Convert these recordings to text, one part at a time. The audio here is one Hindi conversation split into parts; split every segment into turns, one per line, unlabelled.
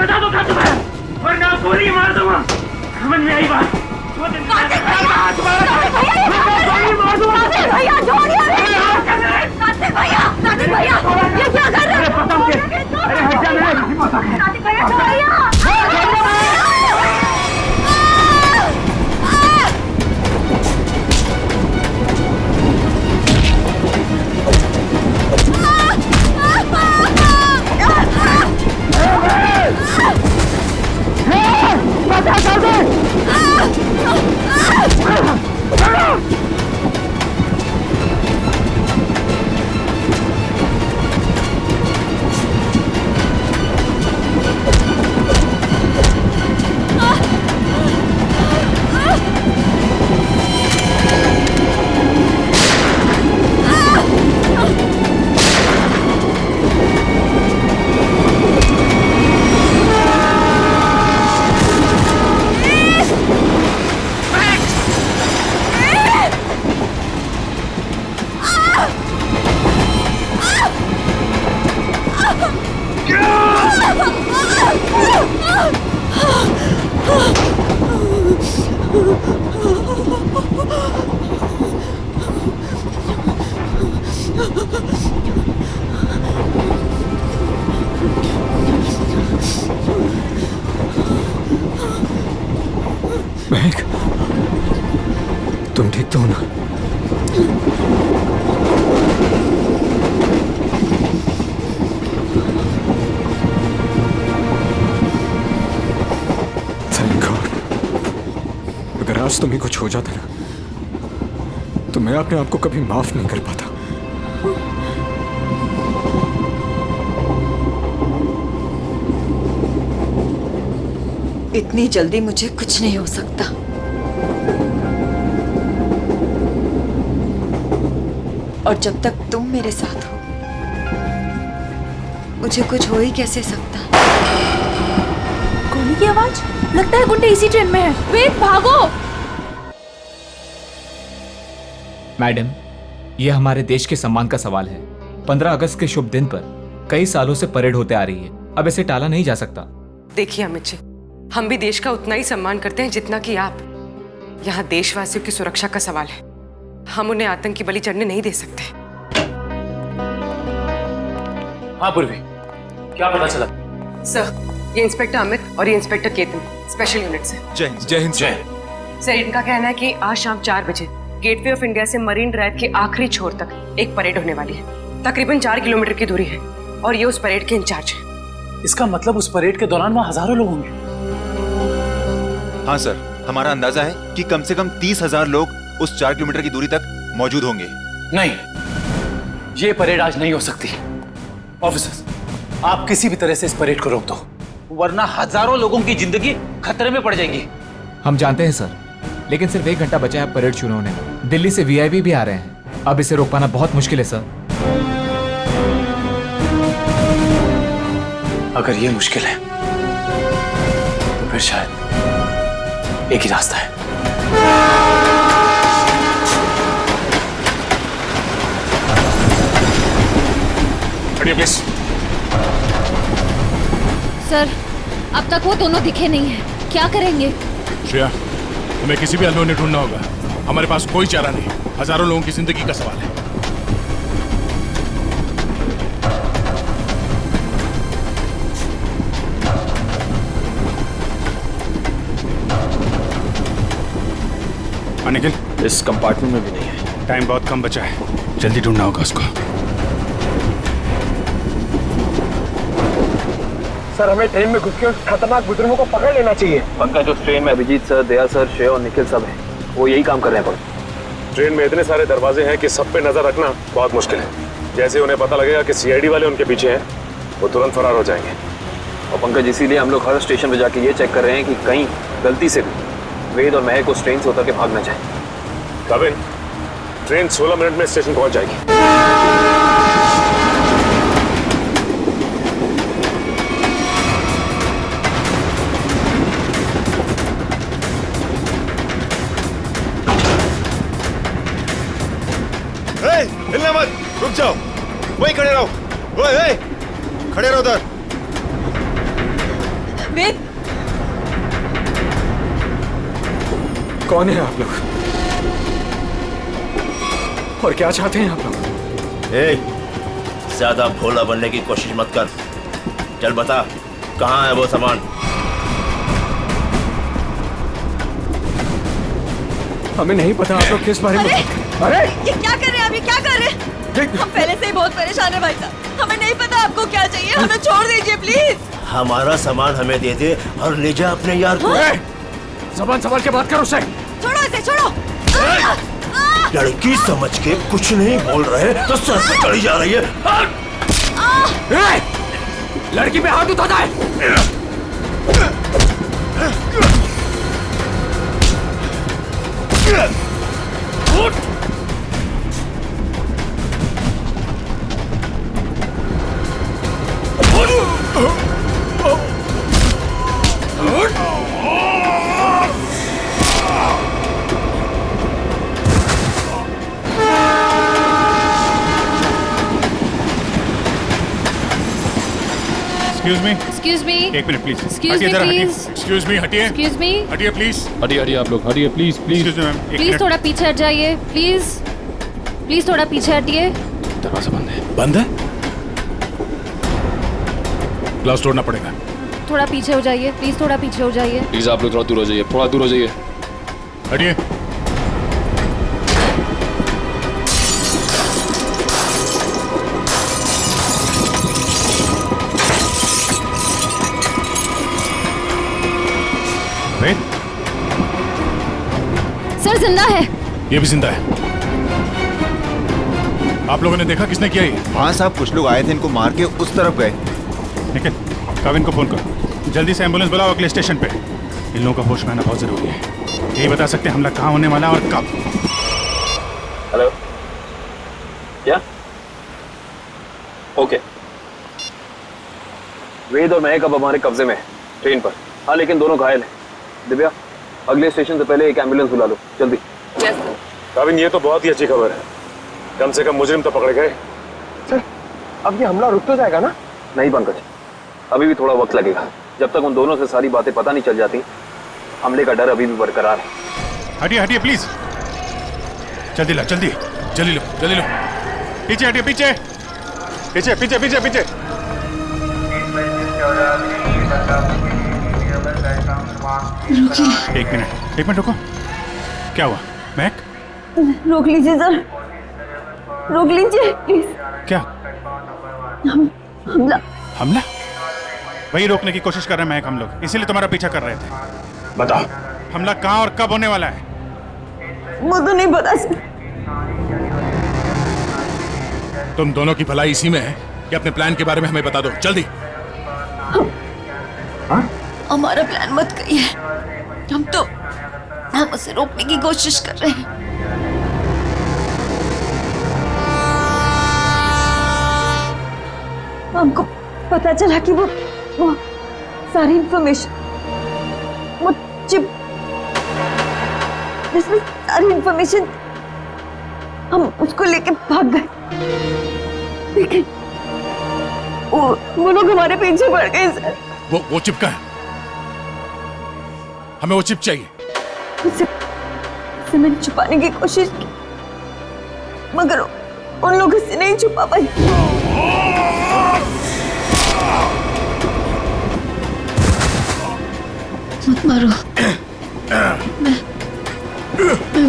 बता दो कहाँ तुम्हारा, वरना गोली मार दूंगा। समझ में आई बात?
कार्तिक भैया, ये क्या कर रहे हो?
अरे हट जा, मेरा किसी को पता है।
कार्तिक भैया, छोड़िए।
महक, तुम ठीक तो हो ना? Thank God. अगर आज तुम्हें कुछ हो जाता ना, तो मैं अपने आप को कभी माफ नहीं कर पाता।
इतनी जल्दी मुझे कुछ नहीं हो सकता। और जब तक तुम मेरे साथ हो, मुझे कुछ हो ही कैसे सकता।
गोली की आवाज, लगता है गुंडे इसी ट्रेन में है। वेद, भागो।
मैडम, यह हमारे देश के सम्मान का सवाल है। 15 अगस्त के शुभ दिन पर कई सालों से परेड होते आ रही है, अब इसे टाला नहीं जा सकता।
देखिए अमित जी, हम भी देश का उतना ही सम्मान करते हैं जितना कि आप। यहाँ देशवासियों की सुरक्षा का सवाल है, हम उन्हें आतंकी बलि चढ़ने नहीं दे सकते।
हाँ पूर्वी, क्या पता चला?
सर, ये इंस्पेक्टर अमित और ये इंस्पेक्टर केतन स्पेशल यूनिट से।
जय हिंद। जय हिंद।
जय।
सर, इनका कहना है कि आज शाम 4 बजे गेटवे ऑफ इंडिया से मरीन ड्राइव के आखिरी छोर तक एक परेड होने वाली है। तकरीबन 4 किलोमीटर की दूरी है और ये उस परेड के इंचार्ज है।
इसका मतलब उस परेड के दौरान वहाँ हजारों लोग होंगे।
हाँ सर, हमारा अंदाजा है कि कम से कम 30,000 लोग उस 4 किलोमीटर की दूरी तक मौजूद होंगे।
नहीं, ये परेड आज नहीं हो सकती। ऑफिसर्स, आप किसी भी तरह से इस परेड को रोक दो, वरना हजारों लोगों की जिंदगी खतरे में पड़ जाएगी।
हम जानते हैं सर, लेकिन सिर्फ 1 घंटा बचा है परेड शुरू होने में। दिल्ली से वीआईपी भी आ रहे हैं, अब इसे रोक पाना बहुत मुश्किल है सर।
अगर ये मुश्किल है तो फिर शायद एक ही रास्ता है। प्लीज।
सर, अब तक वो दोनों दिखे नहीं हैं। क्या करेंगे?
श्रेया, हमें किसी भी अनहोनी ढूंढना होगा। हमारे पास कोई चारा नहीं, हजारों लोगों की जिंदगी का सवाल है। निखिल,
इस कंपार्टमेंट में भी नहीं है।
टाइम बहुत कम बचा है, जल्दी ढूंढना होगा उसको।
सर, हमें ट्रेन में घुस के उस खतरनाक बुजुर्गों को पकड़ लेना चाहिए।
पंकज, उस ट्रेन में अभिजीत सर, दया सर, श्रेय और निखिल सब हैं। वो यही काम कर रहे हैं।
ट्रेन में इतने सारे दरवाजे हैं कि सब पे नजर रखना बहुत मुश्किल है। जैसे उन्हें पता लगेगा कि सीआईडी वाले उनके पीछे हैं, वो तुरंत फरार हो जाएंगे।
और पंकज, इसीलिए हम लोग हर स्टेशन पे जाके ये चेक कर रहे हैं कि कहीं गलती से भी वेद और महक उस ट्रेन से उतर के भाग ना जाए।
कविन, ट्रेन 16 मिनट में स्टेशन पहुंच जाएगी।
हिलना मत, रुक जाओ, वहीं खड़े रहो। ओए, खड़े रहो उधर।
वेद,
कौन है आप लोग और क्या चाहते हैं आप लोग?
ज्यादा भोला बनने की कोशिश मत कर। चल बता, कहाँ है वो सामान?
हमें नहीं पता आप लोग किस बारे में। अरे
ये क्या कर रहे हैं? अभी क्या कर रहे हैं? हम पहले से ही बहुत परेशान है भाई साहब। हमें नहीं पता आपको क्या चाहिए, हमें छोड़ दीजिए प्लीज।
हमारा सामान हमें दे दे और ले जा अपने यार को।
जबान संभाल के बात करो उसे।
छोड़ो इसे, छोड़ो।
लड़की समझ के कुछ नहीं बोल रहे तो सर पे चढ़ी जा रही है।
लड़की पे हाथ उठाता है।
Excuse me.
एक minute please.
Excuse me, please.
Excuse me, हटिए।
Excuse me.
हटिए प्लीज।
हटिए आप लोग, हटिए please please.
Excuse me ma'am, एक
प्लीज
मिनट।
थोड़ा पीछे हट जाइए, प्लीज। प्लीज थोड़ा पीछे हटिए।
दरवाजा बंद है।
बंद है? ग्लास तोड़ना पड़ेगा।
थोड़ा पीछे हो जाइए, प्लीज थोड़ा पीछे हो जाइए।
प्लीज आप लोग थोड़ा दूर हो जाइए, थोड़ा दूर हो जाइए।
हटिए। वेद,
सर जिंदा है।
ये भी जिंदा है। आप लोगों ने देखा किसने किया ये?
हाँ साहब, कुछ लोग आए थे, इनको मार के उस तरफ गए।
निखिल, काविन को फोन करो, जल्दी से एम्बुलेंस बुलाओ अगले स्टेशन पे। इन लोगों का होश में आना बहुत जरूरी है। यही बता सकते हैं हमला कहाँ होने वाला है और कब।
हेलो, क्या? ओके। वेद और महक अब हमारे कब्जे में है, ट्रेन पर। हाँ, लेकिन दोनों घायल हैं। दिव्या, अगले स्टेशन से पहले एक एम्बुलेंस बुला लो, जल्दी।
काविन, ये तो बहुत ही अच्छी खबर है। कम से कम मुजरिम तो पकड़े गए।
सर, अब ये हमला रुक तो जाएगा ना? नहीं पंकज, अभी भी थोड़ा वक्त लगेगा। जब तक उन दोनों से सारी बातें पता नहीं चल जाती, हमले का डर अभी भी बरकरार है।
हटिए हटिए प्लीज, जल्दी लो, जल्दी जल्दी लो, जल्दी लो। पीछे हटिए, पीछे पीछे पीछे पीछे पीछे। एक मिनट रुको। क्या हुआ महक?
रोक लीजिए सर, रोक लीजिए प्लीज।
क्या
हमला?
हमला? वही रोकने की कोशिश कर रहे हैं महक हम लोग, इसीलिए तुम्हारा पीछा कर रहे थे। बताओ, हमला कहाँ और कब होने वाला है?
वो तो नहीं पता सर।
तुम दोनों की भलाई इसी में है कि अपने प्लान के बारे में हमें बता दो, जल्दी।
हमारा प्लान मत कहिए, हम उसे रोकने की कोशिश कर रहे हैं। हमको पता चला कि वो सारी इंफॉर्मेशन, वो चिप जिसमें सारी इंफॉर्मेशन, हम उसको लेके भाग गए। लेकिन वो लोग हमारे पीछे पड़ गए सर।
वो चिप का है, हमें वो चिप चाहिए।
उसे मैंने छुपाने की कोशिश की, मगर उन लोगों से नहीं छुपा पाई। मत मारो, मैं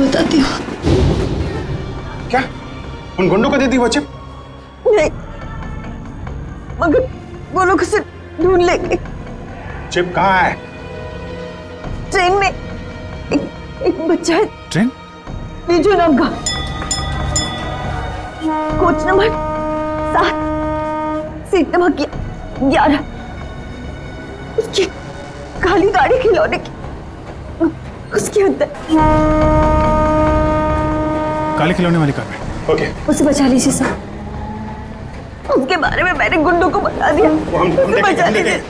बताती हूँ।
क्या उन गुंडों को दे दी वो चिप?
नहीं, मगर वो लोग उसे ढूंढ लेंगे।
चिप कहाँ है?
ट्रेन में एक बच्चा है।
ट्रेन?
लीजो नाम का, कोच नंबर 7, सीट नंबर 11। उसकी काली गाड़ी खिलौने की, उसके अंदर।
काले खिलौने वाली कार में। ओके,
उसे बचा लीजिए सर। उसके बारे में मैंने गुंडों को बता दिया, उसे बचा लीजिए।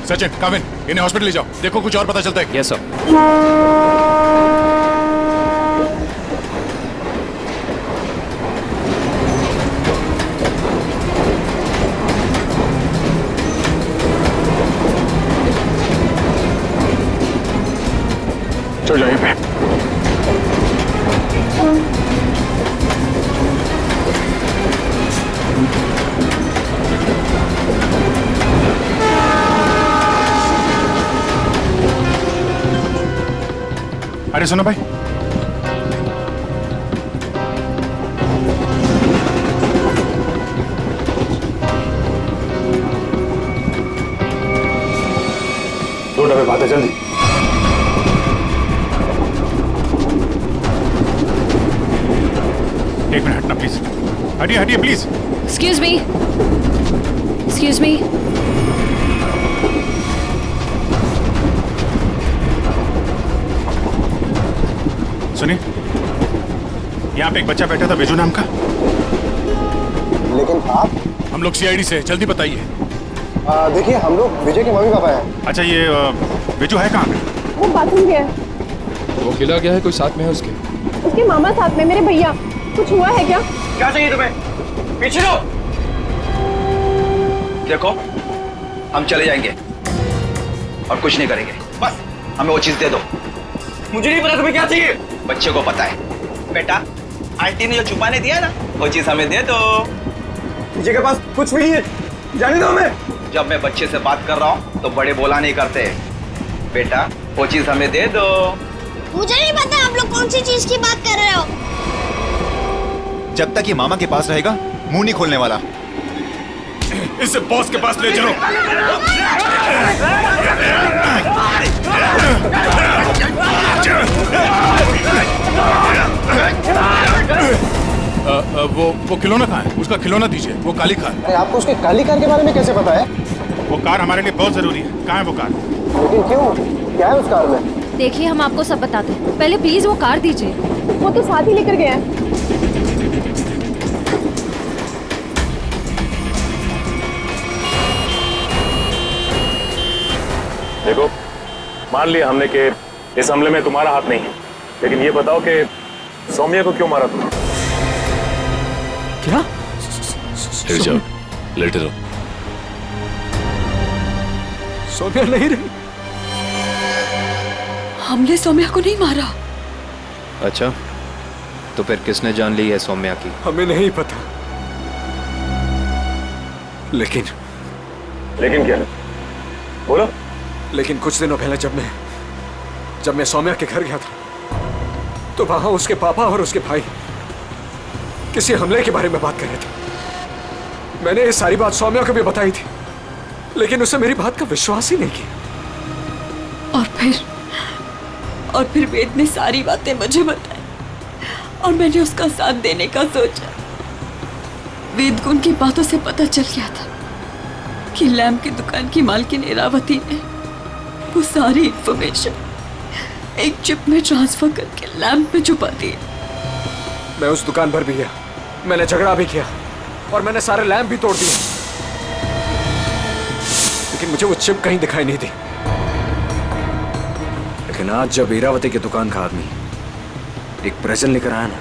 सचिन, काविन, इन्हें हॉस्पिटल ले जाओ, देखो कुछ और पता चलता है।
Yes sir.
अरे सुनो भाई,
दो डब्बे बातें जल्दी।
एक मिनट हटना प्लीज, हटिए हटिए please.
Excuse me, excuse me.
सुनिए, यहाँ पे एक बच्चा बैठा था बेजू नाम का।
लेकिन आप?
हम लोग सीआईडी से, जल्दी बताइए।
देखिए, हम लोग विजय के मम्मी पापा हैं।
अच्छा, ये बेजू है कहाँ पे?
वो बाथरूम गया है।
वो खिला गया है, कोई साथ में है उसके?
उसके मामा साथ में, मेरे भैया। कुछ हुआ है क्या?
क्या चाहिए तुम्हें? पीछे लो।
देखो, हम चले जाएंगे और कुछ नहीं करेंगे, बस हमें वो चीज दे दो।
मुझे नहीं पता तुम्हें क्या चाहिए।
बच्चे को पता है। बेटा, आंटी ने जो छुपाने दिया ना, वो चीज हमें दे दो।
विजय के पास कुछ भी नहीं है, जाने दो हमें।
जब मैं बच्चे से बात कर रहा हूँ तो बड़े बोला नहीं करते। बेटा, वो चीज हमें दे दो।
मुझे नहीं पता आप लोग कौन सी चीज की बात कर रहे हो।
जब तक ये मामा के पास रहेगा, मुंह नहीं खोलने वाला।
इसे बॉस के पास ले चलो। वो खिलौना कहाँ है? उसका खिलौना दीजिए, वो काली कार।
अरे आपको उसके काली कार के बारे में कैसे पता है?
वो कार हमारे लिए बहुत जरूरी है। कहाँ है वो कार?
लेकिन क्यों? क्या है उस कार में?
देखिए, हम आपको सब बताते हैं, पहले प्लीज वो कार दीजिए।
वो तो साथ ही लेकर गया है।
देखो, मान लिया हमने कि इस हमले में तुम्हारा हाथ नहीं है, लेकिन ये बताओ कि सौम्या को क्यों मारा तुमने?
क्या?
लेट जाओ, लेटे रहो।
सौम्या नहीं रही।
हमने सौम्या को नहीं मारा।
अच्छा, तो फिर किसने जान ली है सौम्या की?
हमें नहीं पता, लेकिन
क्या? बोलो।
लेकिन कुछ दिनों पहले जब मैं सौम्या के घर गया था, तो वहां उसके पापा और उसके भाई किसी हमले के बारे में बात कर रहे थे। मैंने ये सारी बात सौम्या को भी बताई थी, लेकिन उसे मेरी बात का विश्वास ही नहीं किया।
और फिर वेद ने सारी बातें मुझे बताई और मैंने उसका साथ देने का सोचा। वेद को उनकी बातों से पता चल गया था कि लैम्प की दुकान की मालकिन इरावती ने वो सारी इंफॉर्मेशन एक चिप में ट्रांसफर करके लैम्प में छुपा दी।
मैं उस दुकान पर भी गया, मैंने झगड़ा भी किया और मैंने सारे लैम्प भी तोड़ दिए, लेकिन मुझे वो चिप कहीं दिखाई नहीं दी। लेकिन आज जब इरावती की दुकान का आदमी एक प्रेजेंट लेकर आया ना,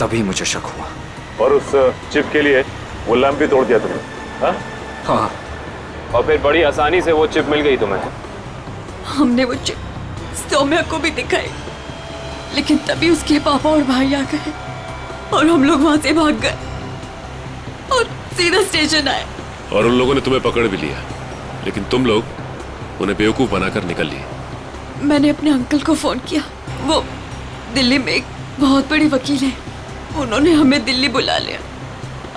तभी मुझे शक हुआ।
और उस चिप के लिए वो लैंप भी तोड़ दिया तुमने?
हाँ।
और फिर बड़ी आसानी से वो चिप मिल गई तुम्हें।
हमने वो चिप सौम्या को भी दिखाई, लेकिन तभी उसके पापा और भाई आ गए और हम लोग वहां से भाग गए और सीधा स्टेशन आए।
और उन लोगों ने तुम्हें पकड़ भी लिया, लेकिन तुम लोग उन्हें बेवकूफ बनाकर निकल लिए।
मैंने अपने अंकल को फोन किया, वो दिल्ली में एक बहुत बड़ी वकील है, उन्होंने हमें दिल्ली बुला लिया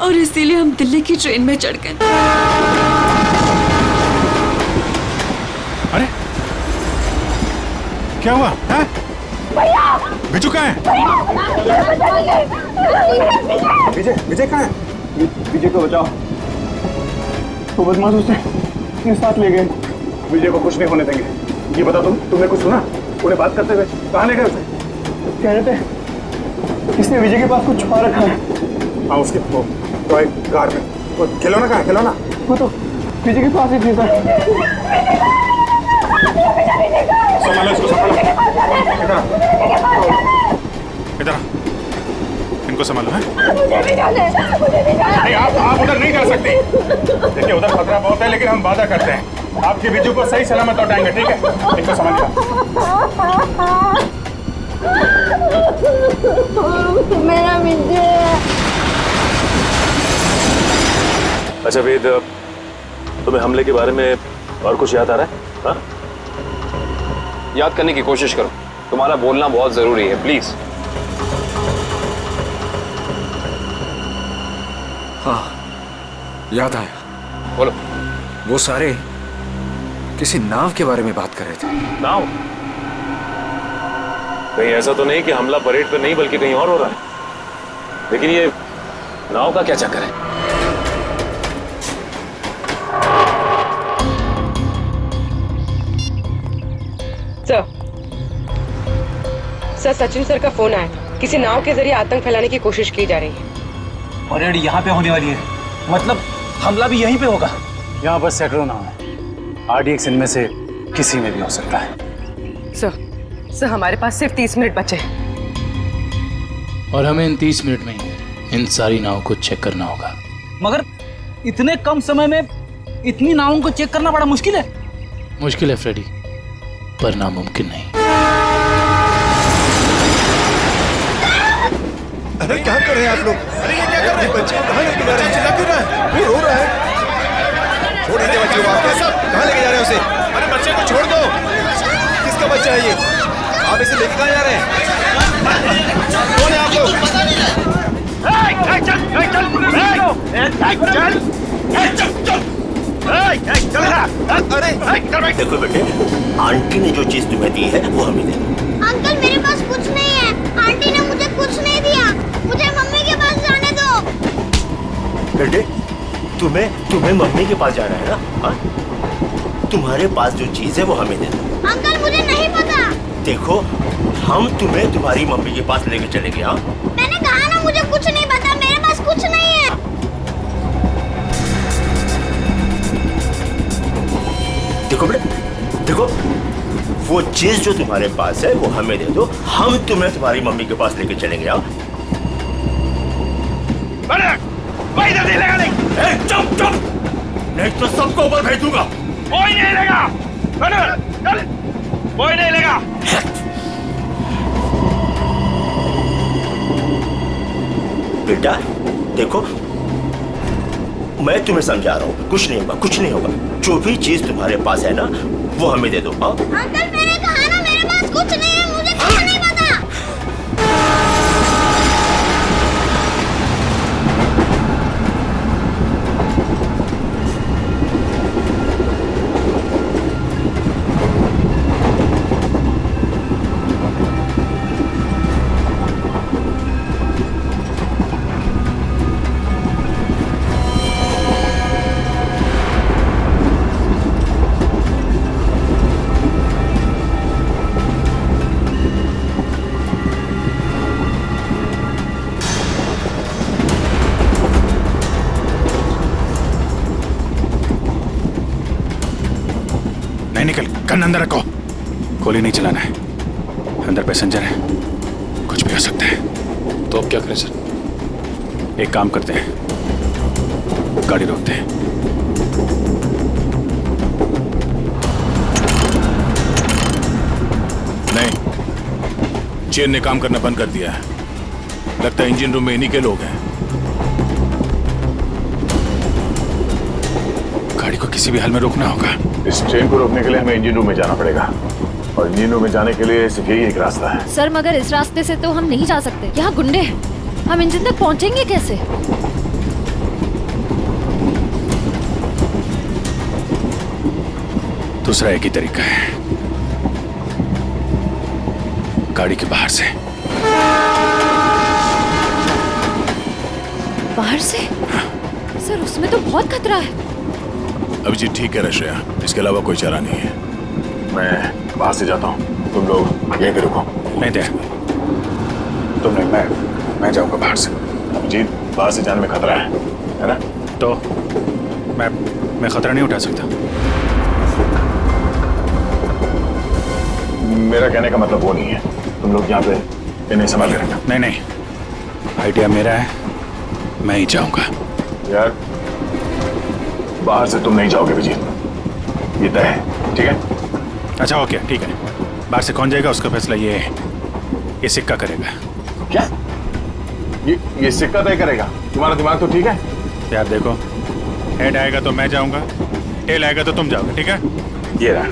और इसीलिए हम दिल्ली की ट्रेन में चढ़ गए।
अरे क्या हुआ है? बिजू कहाँ है?
विजय कहाँ है? विजय को बचाओ, वो बदमाश उसे अपने साथ ले गए।
विजय को कुछ नहीं होने देंगे। ये बता, तुमने कुछ सुना? उन्हें बात करते हुए कहाँ ले गए उसे?
कह रहे थे इसने विजय के पास कुछ छुपा रखा है।
हाँ, उसकी टॉय कार में। वो खिलौना कहाँ है? खिलौना
वो तो विजय के पास ही थी।
संभालो इसको, संभालो। इधर इनको संभालो। है नहीं, आप उधर नहीं जा सकते। देखिए, उधर खतरा बहुत है, लेकिन हम वादा करते हैं आपके बिजू को सही सलामत लौटाएंगे। ठीक है, इनको संभालिए।
मेरा विजय।
अच्छा वेद, तुम्हें हमले के बारे में और कुछ याद आ रहा है? हाँ?
याद करने की कोशिश करो, तुम्हारा बोलना बहुत जरूरी है, प्लीज।
हाँ, याद आया।
बोलो।
वो सारे किसी नाव के बारे में बात कर रहे थे।
नाव? कहीं ऐसा तो नहीं कि हमला परेड पे नहीं बल्कि कहीं और हो रहा है? लेकिन ये नाव का क्या चक्कर है?
सर, सचिन सर का फोन आया था। किसी नाव के जरिए आतंक फैलाने की कोशिश की जा रही है।
परेड यहाँ पे होने वाली है, मतलब हमला भी यहीं पे होगा। यहाँ बस सैकड़ों नाव है, RDX इनमें से किसी में भी हो सकता है।
सर हमारे पास सिर्फ 30 मिनट बचे हैं।
और हमें इन 30 मिनट में इन सारी नावों को चेक करना होगा।
मगर इतने कम समय में इतनी नावों को चेक करना बड़ा मुश्किल है।
मुश्किल है फ्रेडी, पर नामुमकिन नहीं।
अरे क्या कर रहे हैं आप लोग? अरे ये क्या कर रहे हैं? बच्चे कहाँ लेके जा रहे हैं? चिल्ला क्यों रहा है? वो रो रहा है। छोड़ दीजिए बच्चे को, आप कहाँ लेके जा रहे हैं उसे? अरे बच्चे को छोड़ दो। किसका बच्चा है ये? आप इसे लेके कहाँ जा रहे हैं? कौन है आप लोग?
देखो बेटे, आंटी ने जो चीज तुम्हें दी है वो हमें दे।
अंकल मेरे पास कुछ नहीं है, आंटी ने मुझे कुछ नहीं दिया, मुझे मम्मी के पास जाने दो।
बेटे, तुम्हें मम्मी के पास जाना है ना? हाँ? तुम्हारे पास जो चीज है वो हमें दे दो।
अंकल मुझे नहीं पता।
देखो, हम तुम्हें तुम्हारी मम्मी के पास लेके चलेंगे। हाँ?
मैंने कहा ना मुझे कुछ नहीं पता, मेरे पास कुछ नहीं है।
देखो बेटे, देखो, वो चीज जो तुम्हारे पास है वो हमें दे दो, हम तुम्हें तुम्हारी मम्मी के पास लेके चलेंगे। हाँ? चुप चुप, नहीं तो सबको ऊपर भेज दूंगा।
कोई नहीं लेगा, चल, कोई नहीं लेगा।
बेटा देखो, मैं तुम्हें समझा रहा हूँ, कुछ नहीं होगा, कुछ नहीं होगा। जो भी चीज तुम्हारे पास है ना वो हमें दे दो। हाँ?
अंकल मैंने कहा ना मेरे पास कुछ नहीं है, मुझे कुछ नहीं पता।
निकल, गन अंदर रखो। गोली नहीं चलाना है, अंदर पैसेंजर है, कुछ भी हो सकता है।
तो अब क्या करें सर?
एक काम करते हैं, गाड़ी रोकते हैं। नहीं, चेन ने काम करना बंद कर दिया है। लगता है इंजन रूम में इन्हीं के लोग हैं। गाड़ी को किसी भी हाल में रोकना होगा।
इस ट्रेन को रोकने के लिए हमें इंजन रूम में जाना पड़ेगा, और इंजन रूम में जाने के लिए सिर्फ यही एक रास्ता है।
सर मगर इस रास्ते से तो हम नहीं जा सकते, यहाँ गुंडे हैं, हम इंजन तक पहुँचेंगे कैसे?
दूसरा एक ही तरीका है, गाड़ी के बाहर से।
बाहर से? सर उसमें तो बहुत खतरा है।
अभिजीत ठीक है रश्या, इसके अलावा कोई चारा नहीं है।
मैं बाहर से जाता हूँ, तुम लोग यहीं पे रुको।
नहीं दे,
तुम नहीं, मैं जाऊँगा बाहर से। अभिजीत, बाहर से जाने में खतरा है ना?
तो मैं खतरा नहीं उठा सकता।
मेरा कहने का मतलब वो नहीं है, तुम लोग यहाँ पे इन्हें संभाल के रखना।
नहीं, आइडिया मेरा है, मैं ही जाऊँगा।
यार बाहर से तुम नहीं जाओगे विजय, ये तय है, ठीक है?
अच्छा ओके, ठीक है। बाहर से कौन जाएगा उसका फैसला ये सिक्का करेगा।
क्या? ये सिक्का तय करेगा? तुम्हारा दिमाग तो ठीक है?
यार देखो, हेड आएगा तो मैं जाऊंगा, टेल आएगा तो तुम जाओगे, ठीक है? ये रहा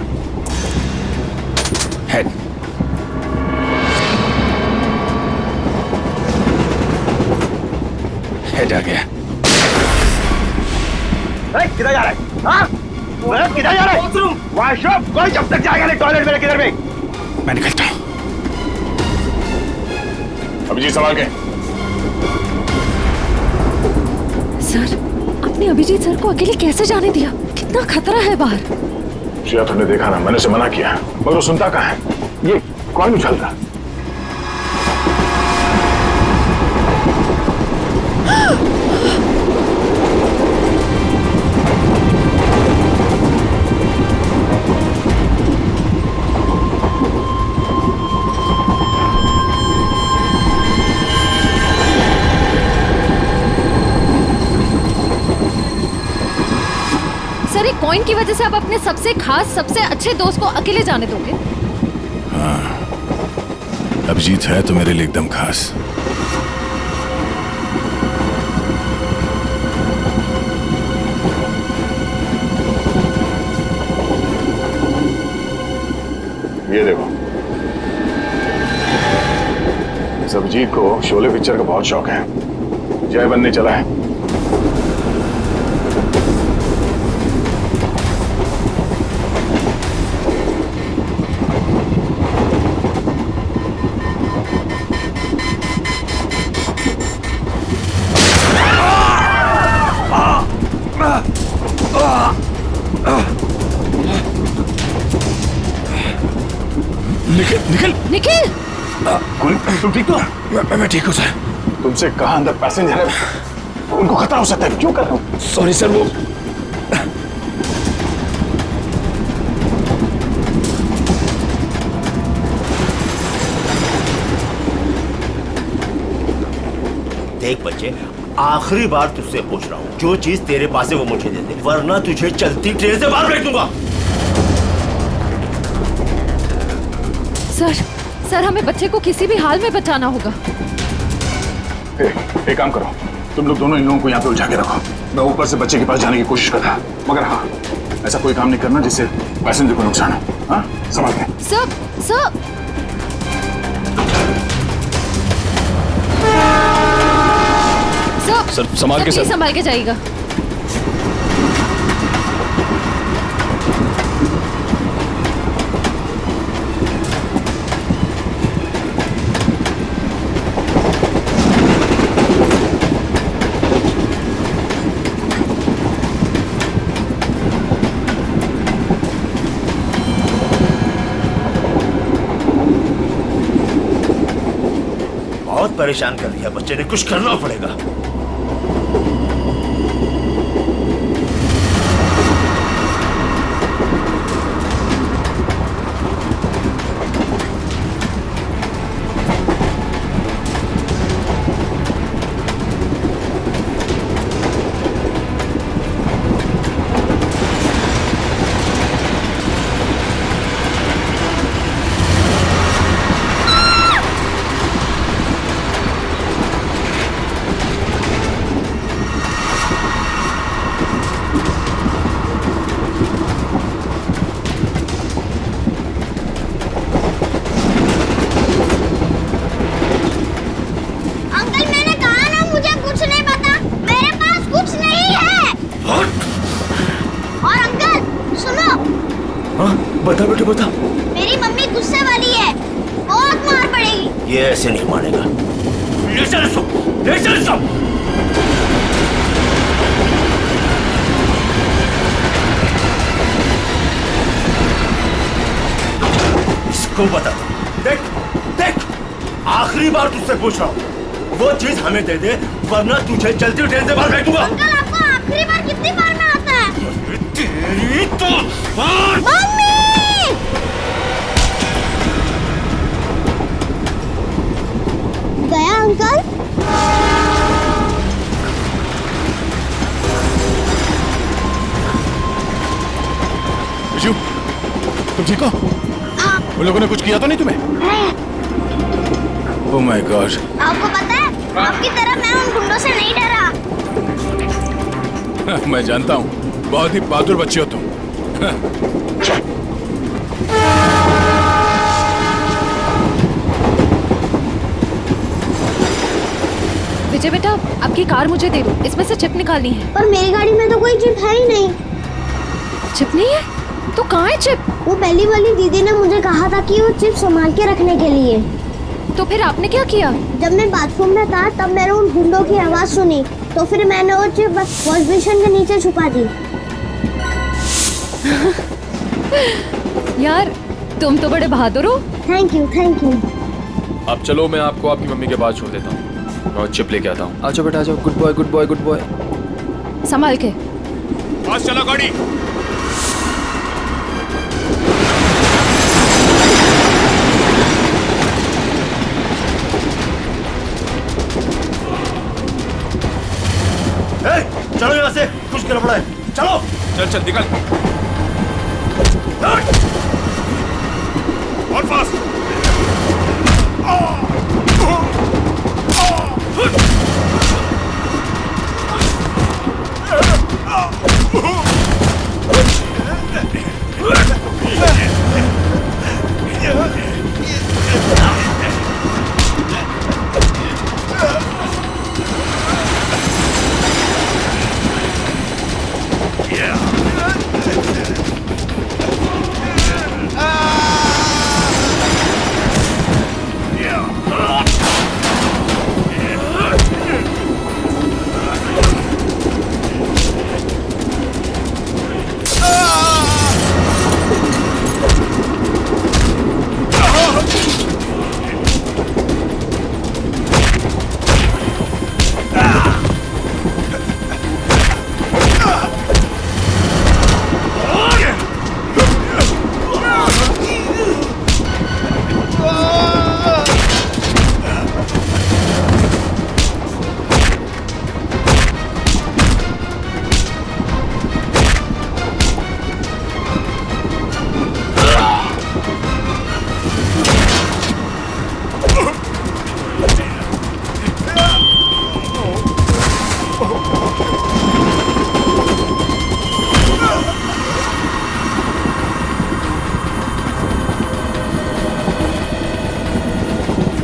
हेड। हेड आ गया।
किधर जा रहा है? हाँ? किधर जा रहा है? वॉशरूम। कोई जब तक जाएगा नहीं टॉयलेट में, किधर में?
मैं निकलता हूं। अभिजीत संभाल के।
सर, आपने अभिजीत सर को अकेले कैसे जाने दिया? कितना खतरा है बाहर।
जिया तुमने देखा ना, मैंने उसे मना किया मगर वो सुनता कहाँ है? ये कौन उछलता?
सर, एक कॉइन की वजह से आप अपने सबसे खास, सबसे अच्छे दोस्त को अकेले जाने दोगे?
हाँ, अभिजीत है तो मेरे लिए एकदम खास। ये देखो, इस अभिजीत को शोले पिक्चर का बहुत शौक है, जय बनने चला है। निखिल
निखिल,
तुम ठीक हो? मैं ठीक हूँ सर। तुमसे कहा अंदर पैसेंजर है, उनको खतरा हो सकता है, क्यों कर रहे हो?
सॉरी सर, वो
देख बच्चे, आखिरी बार तुझसे पूछ रहा हूँ, जो चीज तेरे पास है वो मुझे दे दे, वरना तुझे चलती ट्रेन से बाहर फेंक दूंगा।
सर, हमें बच्चे को किसी भी हाल में बचाना होगा।
एक काम करो, तुम लोग दोनों इन लोगों को यहाँ पे उलझा के रखो, मैं ऊपर से बच्चे के पास जाने की कोशिश कर रहा, मगर हाँ, ऐसा कोई काम नहीं करना जिससे पैसेंजर को नुकसान हो। हाँ, संभाल के।
सर,
संभाल के। सर,
संभाल के जाइएगा।
बहुत परेशान कर दिया बच्चे ने, कुछ करना पड़ेगा। बता बेटे बता।
मेरी मम्मी गुस्से वाली है, बहुत मार पड़ेगी।
ये ऐसे नहीं मानेगा। ले चल इसको, ले चल इसको। इसको बता, देख देख, आखिरी बार तुझसे पूछ रहा हूँ, वो चीज हमें दे दे वरना तुझे चलती ट्रेन से बाहर फेंक दूंगा।
अंकल आपको आखिरी बार कितनी बार में आता है?
तेरी तो
मम्मी! गया अंकल?
विशु, तुम ठीक हो? उन लोगों ने कुछ किया तो नहीं तुम्हें? Oh my God.
आपको पता है, आपकी तरह मैं उन गुंडों से नहीं डरा।
मैं जानता हूँ, बहुत ही बहादुर बच्चे हो तुम।
विजय बेटा, आपकी कार मुझे दे दो, इसमें से चिप निकालनी है।
पर मेरी गाड़ी में तो कोई चिप है ही नहीं।
चिप नहीं है? तो कहाँ है चिप?
वो पहली वाली दीदी ने मुझे कहा था कि वो चिप संभाल के रखने के लिए।
तो फिर आपने क्या किया?
जब मैं बाथरूम में था तब मैंने उन गुंडों की आवाज सुनी, तो फिर मैंने वो चिप वॉश बेसिन के नीचे छुपा दी।
यार तुम तो बड़े बहादुर हो।
Thank you, thank you.
अब चलो, मैं आपको आपकी मम्मी के पास छोड़ देता हूँ और चिप लेके आता हूँ।
आजो बेटा, आजो। Good boy, good boy, good boy.
संभाल के।
पास चला गाड़ी।
चलो यहाँ से, कुछ गड़बड़ है। चलो
चल चल निकल। और फास्ट।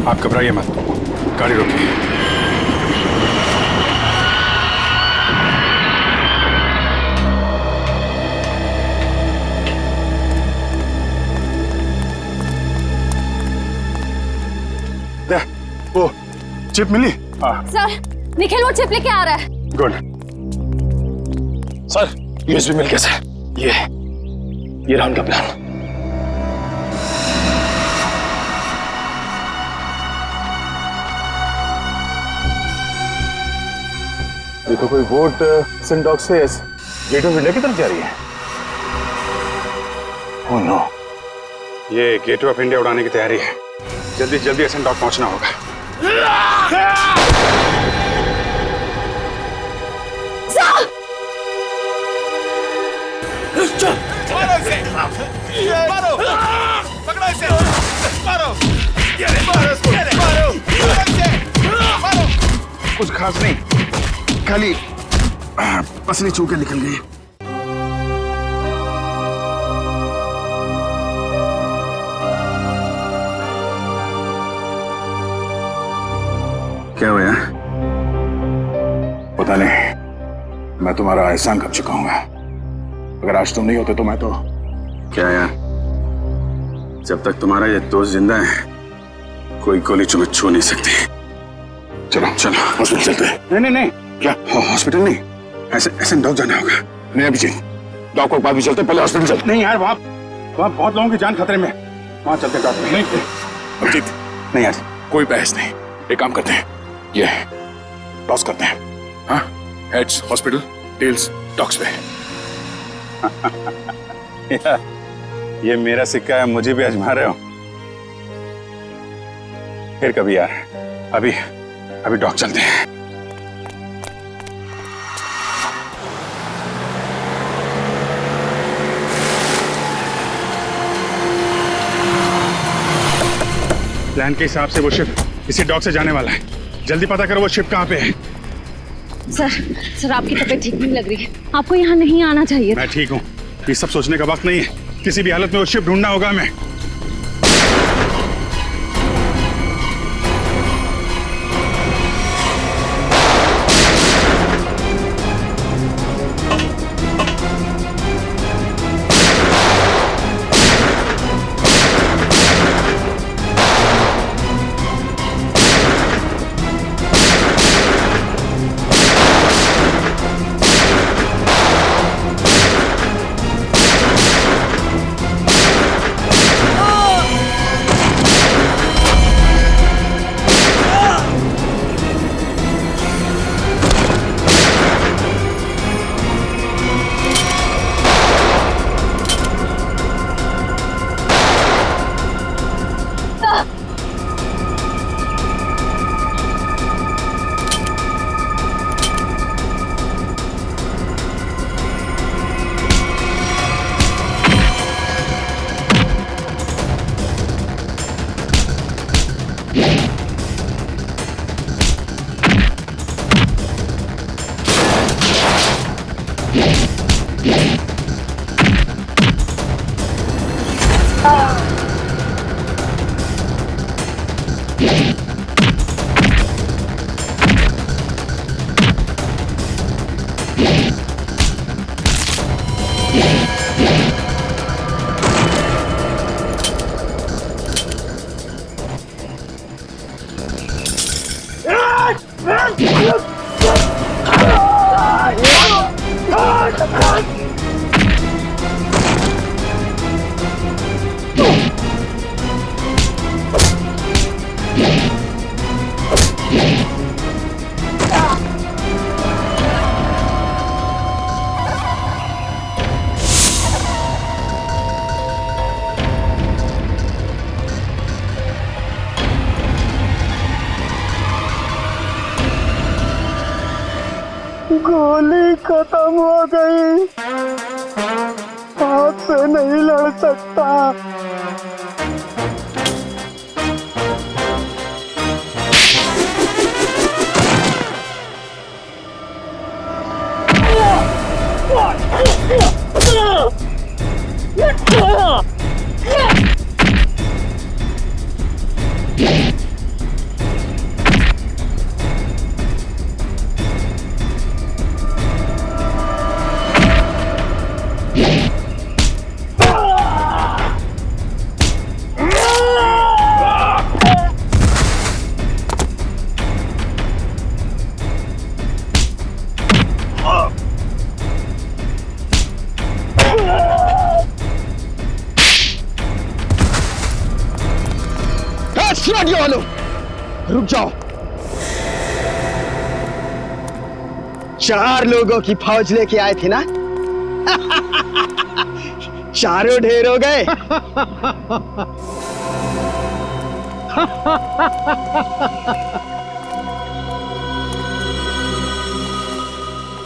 आप घबराइए मत, गाड़ी रोकिए। वो चिप मिली? हाँ।
सर, निखिल वो चिप लेके आ रहा है।
गुड।
सर, यूएसबी मिल गया सर। ये रहा उनका प्लान।
ये तो कोई वोट सिंडॉक से गेट ऑफ इंडिया की तरफ जा रही है। ओह नो, ये गेट ऑफ इंडिया उड़ाने की तैयारी है। जल्दी जल्दी सिंडॉक पहुंचना होगा।
मारो इसे! मारो! पकड़ो इसे! मारो! मारो इसको! मारो! मारो!
कुछ खास नहीं, खाली पसली चूके निकल गई। क्या हुआ? पता नहीं, मैं तुम्हारा एहसान कब चुकाऊंगा। अगर आज तुम नहीं होते तो मैं तो
क्या यार, जब तक तुम्हारा ये दोस्त जिंदा है कोई गोली तुम्हें छू नहीं सकती।
चलो चलो हॉस्पिटल चलते हैं। नहीं नहीं नहीं, क्या हॉस्पिटल नहीं, ऐसे डॉक जाना होगा। नहीं अभिजीत, डॉक को बाद भी चलते, पहले हॉस्पिटल चलते। नहीं यार, वहाँ बहुत लोगों की जान खतरे में, वहाँ चलते डॉक्टर। नहीं अभिजीत, नहीं यार, कोई बहस नहीं। एक काम करते हैं, ये टॉस करते हैं। हाँ, हेड्स हॉस्पिटल, टेल्स डॉक्स पे।
ये मेरा सिक्का है, मुझे भी आजमा रहे हो? फिर कभी यार,
अभी डॉक चलते हैं। प्लान के हिसाब से वो शिप इसी डॉक से जाने वाला है। जल्दी पता करो वो शिप कहाँ पे है।
सर आपकी तबीयत ठीक नहीं लग रही है, आपको यहाँ नहीं आना चाहिए।
मैं ठीक हूँ, ये सब सोचने का वक्त नहीं है। किसी भी हालत में वो शिप ढूंढना होगा हमें।
गोली खत्म हो गई, आपसे नहीं लड़ सकता। रुक जाओ, 4 लोगों की फौज लेके आए थे ना? चारों ढेर हो गए।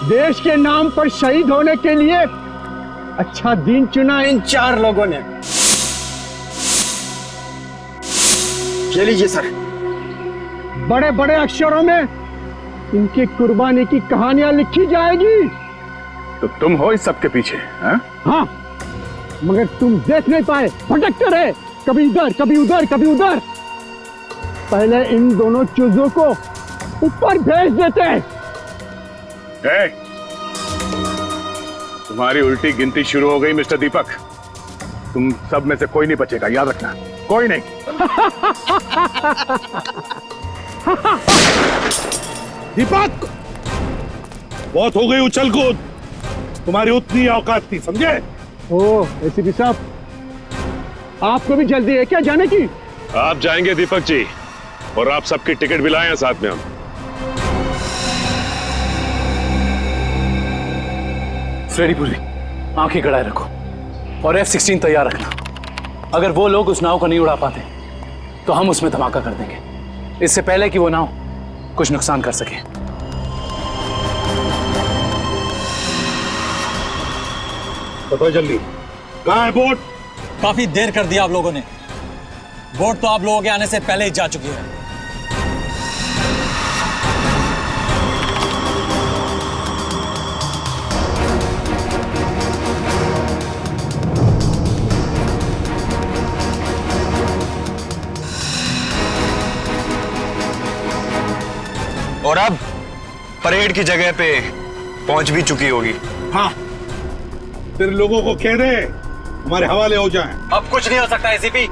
देश के नाम पर शहीद होने के लिए अच्छा दिन चुना इन 4 लोगों ने। ये लीजिए सर, बड़े बड़े अक्षरों में इनकी कुर्बानी की कहानियां लिखी जाएगी।
तो तुम हो इस सब के पीछे?
हाँ, मगर तुम देख नहीं पाए, भटकते रहे, कभी इधर कभी उधर कभी उधर। पहले इन दोनों चूजों को ऊपर भेज देते।
तुम्हारी उल्टी गिनती शुरू हो गई मिस्टर दीपक। तुम सब में से कोई नहीं बचेगा, याद रखना, कोई नहीं।
दीपक, बहुत हो गई उछल कूद, तुम्हारी उतनी औकात थी, समझे?
ओह एसीपी साहब, आपको भी जल्दी है क्या जाने की?
आप जाएंगे दीपक जी, और आप सबकी टिकट भी लाए हैं साथ में हम।
फ्रेडी पुरी, आंखें गड़ाए रखो और F-16 तैयार रखना। अगर वो लोग उस नाव को नहीं उड़ा पाते तो हम उसमें धमाका कर देंगे, इससे पहले कि वो नाव कुछ नुकसान कर सके।
बताओ जल्दी, कहाँ है बोट?
काफी देर कर दिया आप लोगों ने। बोट तो आप लोगों के आने से पहले ही जा चुकी है।
और अब परेड की जगह पे पहुंच भी चुकी होगी।
हाँ, फिर लोगों को कह दे हमारे हवाले हो जाएं।
अब कुछ नहीं हो सकता एसीपी,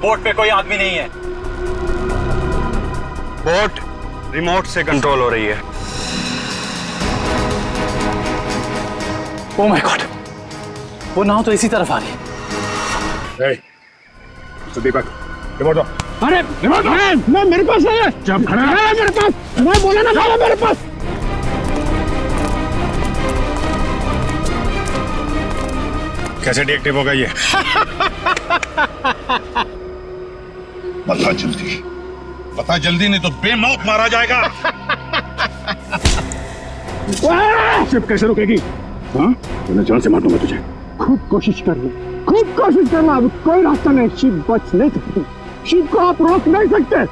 बोट पे कोई आदमी नहीं है।
बोट रिमोट से कंट्रोल हो रही है।
ओह माय गॉड, वो नाव तो इसी तरफ आ रही है।
दीपक, रिमोट दो।
अरे रिमोट मैं मेरे पास है।
जब खड़ा
है मेरे पास, मैं बोला ना था मेरे पास।
कैसे डीएक्टिव होगा ये?
बता जल्दी नहीं तो बेमौत मारा जाएगा।
शिप कैसे रुकेगी? हाँ,
मैं जान से मार दूंगा तुझे।
खूब कोशिश कर लो, खूब कोशिश करना। अब कोई रास्ता नहीं, शिप बच नहीं सकती। शिप को आप रोक नहीं सकते।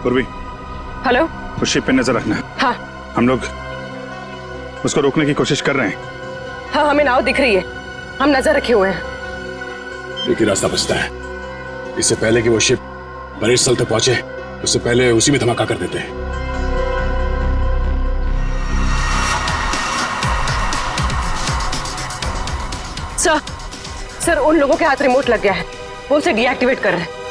पूर्वी,
हेलो,
उस शिप पे नजर रखना।
हाँ
हम लोग उसको रोकने की कोशिश कर रहे हैं।
हाँ, हमें नाव दिख रही है, हम नजर रखे हुए हैं।
एक ही रास्ता बचता है, इससे पहले कि वो शिप परेड स्थल तक पहुंचे उससे पहले उसी में धमाका कर देते हैं।
सर, उन लोगों के हाथ रिमोट लग गया है, वो उसे डीएक्टिवेट कर रहे हैं।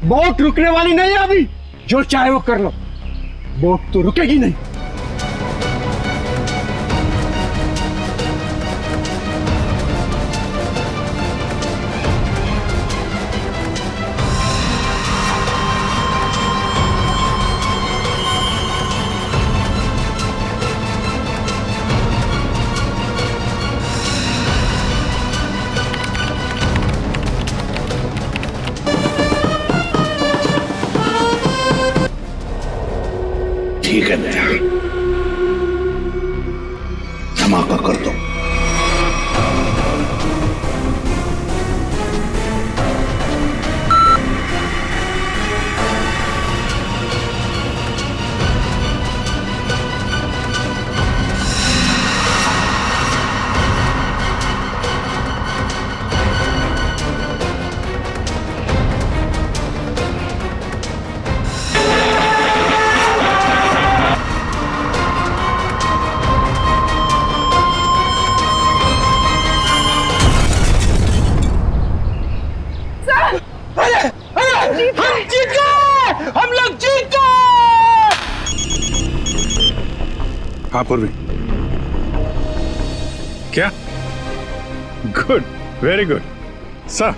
बोट रुकने वाली नहीं है अभी, जो चाहे वो कर लो, बोट तो रुकेगी नहीं।
ठीक है बेटा, धमाका कर दो।
हाँ पूर्वी, क्या? Good, very good. Sir,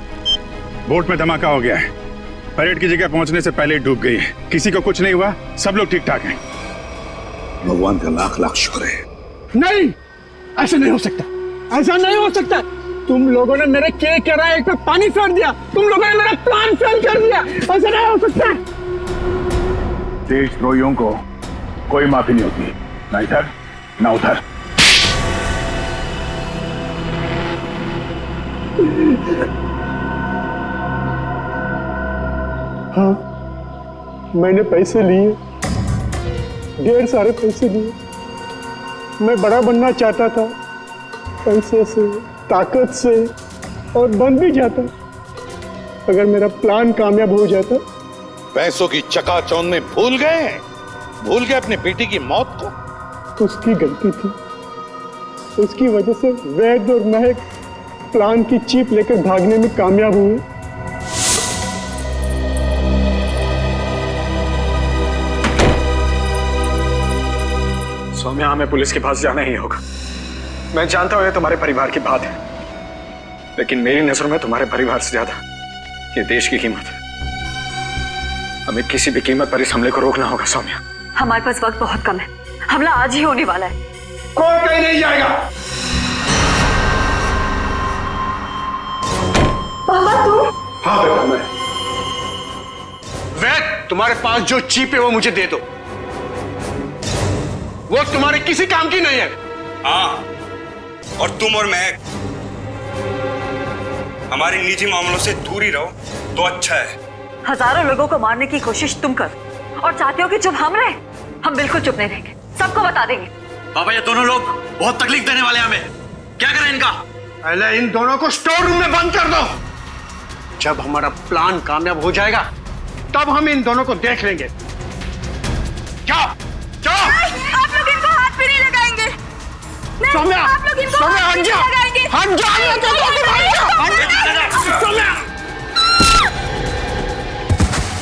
boat में धमाका हो गया है, परेड की जगह पहुंचने से पहले ही डूब गई है। किसी को कुछ नहीं हुआ, सब लोग ठीक ठाक हैं।
भगवान का लाख लाख शुक्र है।
नहीं, ऐसा नहीं हो सकता, ऐसा नहीं हो सकता। तुम लोगों ने मेरे KK पे पानी फेर दिया, तुम लोगों ने मेरा प्लान फेल कर दिया। ऐसा नहीं हो सकता।
देशद्रोहियों को कोई माफी नहीं होती, ना इधर ना उधर।
हाँ, मैंने पैसे लिए, ढेर सारे पैसे लिए। मैं बड़ा बनना चाहता था, पैसे से, ताकत से, और बन भी जाता अगर मेरा प्लान कामयाब हो जाता।
पैसों की चकाचौंध में भूल गए अपने बेटी की मौत को।
उसकी गलती थी, उसकी वजह से वैद और महक प्लान की चीप लेकर भागने में कामयाब हुए।
सौम्या, हमें पुलिस के पास जाना ही होगा। मैं जानता हूं ये तुम्हारे परिवार की बात है, लेकिन मेरी नजरों में तुम्हारे परिवार से ज्यादा ये देश की कीमत है। हमें किसी भी कीमत पर इस हमले को रोकना होगा सौम्या।
हमारे पास वक्त बहुत कम है, हमला आज ही होने वाला है।
कोई कहीं नहीं जाएगा।
पापा तुम?
हाँ बेटा, मैं। वैद, तुम्हारे पास जो चीप है वो मुझे दे दो, वो तुम्हारे किसी काम की नहीं है।
हाँ,
और तुम और मैं हमारे निजी मामलों से दूर ही रहो तो अच्छा है।
हजारों लोगों को मारने की कोशिश तुम करो और चाहते हो कि जब हम रहे हम बिल्कुल चुप नहीं रहेंगे, सबको बता देंगे।
बाबा ये दोनों लोग बहुत तकलीफ देने वाले हैं हमें, क्या करें इनका?
पहले इन दोनों को स्टोर रूम में बंद कर दो। जब हमारा प्लान कामयाब हो जाएगा तब हम इन दोनों को देख लेंगे। जाओ जाओ।
आप लोग इनको हाथ भी नहीं लगाएंगे।
सौम्या,
आप लोग इनको
सौम्या,
हाथ
हट
भी
जा।
नहीं लगाएंगे।
हट जा, हट जा, सौम्या,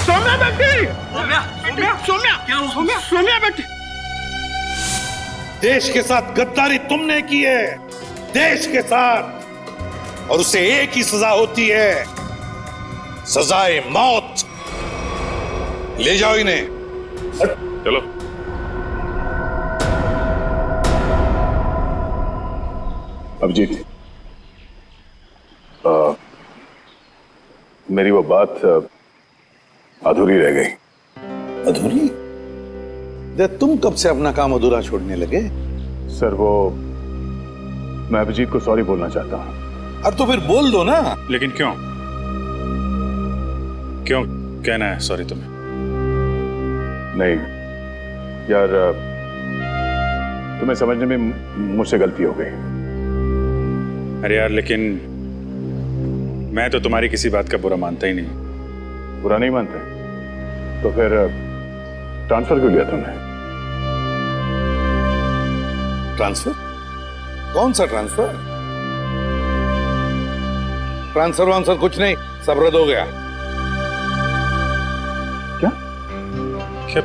सौम्या बेटी, सौम्या, क्या हुआ? सौम्या, सौम्या बेटी।
देश के साथ गद्दारी तुमने की है, देश के साथ, और उसे एक ही सजा होती है, सजाए मौत। ले जाओ इन्हें।
चलो।
अभिजीत, मेरी वो बात अधूरी रह गई।
अधूरी? तुम कब से अपना काम अधूरा छोड़ने लगे?
सर वो मैं अभिजीत को सॉरी बोलना चाहता हूँ।
अब तो फिर बोल दो ना।
लेकिन क्यों क्यों कहना है सॉरी तुम्हें?
नहीं यार, तुम्हें समझने में मुझसे गलती हो गई।
अरे यार, लेकिन मैं तो तुम्हारी किसी बात का बुरा मानता ही नहीं।
बुरा नहीं मानते तो फिर ट्रांसफर क्यों लिया तुमने?
ट्रांसफर? कौन सा ट्रांसफर? ट्रांसफर वांसफर कुछ नहीं, सब रद्द हो गया।
क्या?
क्या